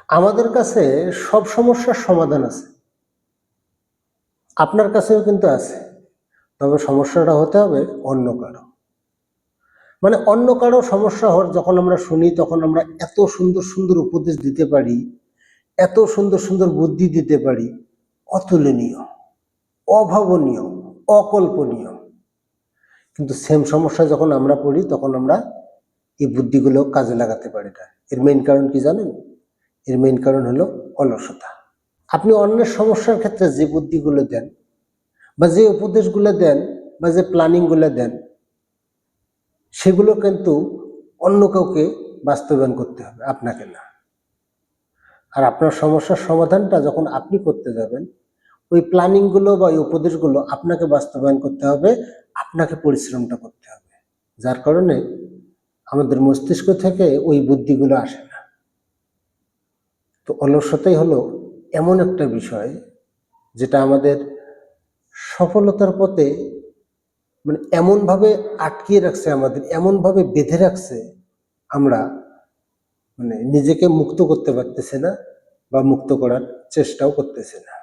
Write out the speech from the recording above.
আমাদের কাছে সব সমস্যার সমাধান আছে, আপনার কাছেও কিন্তু আছে। তবে সমস্যাটা হতে হবে অন্য কারো, মানে অন্য কারো সমস্যা হওয়ার যখন আমরা শুনি তখন আমরা এত সুন্দর সুন্দর উপদেশ দিতে পারি, এত সুন্দর সুন্দর বুদ্ধি দিতে পারি, অতুলনীয়, অভাবনীয়, অকল্পনীয়। কিন্তু সেম সমস্যা যখন আমরা পড়ি তখন আমরা এই বুদ্ধিগুলো কাজে লাগাতে পারি না। এর মেইন কারণ কি জানেন? এর মেইন কারণ হলো অলসতা। আপনি অন্যের সমস্যার ক্ষেত্রে যে বুদ্ধিগুলো দেন বা যে উপদেশগুলো দেন বা যে প্ল্যানিংগুলো দেন, সেগুলো কিন্তু অন্য কাউকে বাস্তবায়ন করতে হবে, আপনাকে না। আর আপনার সমস্যার সমাধানটা যখন আপনি করতে যাবেন, ওই প্ল্যানিংগুলো বা ওই উপদেশগুলো আপনাকে বাস্তবায়ন করতে হবে, আপনাকে পরিশ্রমটা করতে হবে। যার কারণে আমাদের মস্তিষ্ক থেকে ওই বুদ্ধিগুলো আসে না। তো অলসতাই হলো এমন একটা বিষয় যেটা আমাদের সফলতার পথে মানে এমনভাবে আটকিয়ে রাখছে, আমাদের এমনভাবে বেঁধে রাখছে, আমরা মানে নিজেকে মুক্ত করতে পারতেছি না বা মুক্ত করার চেষ্টাও করতেছি না।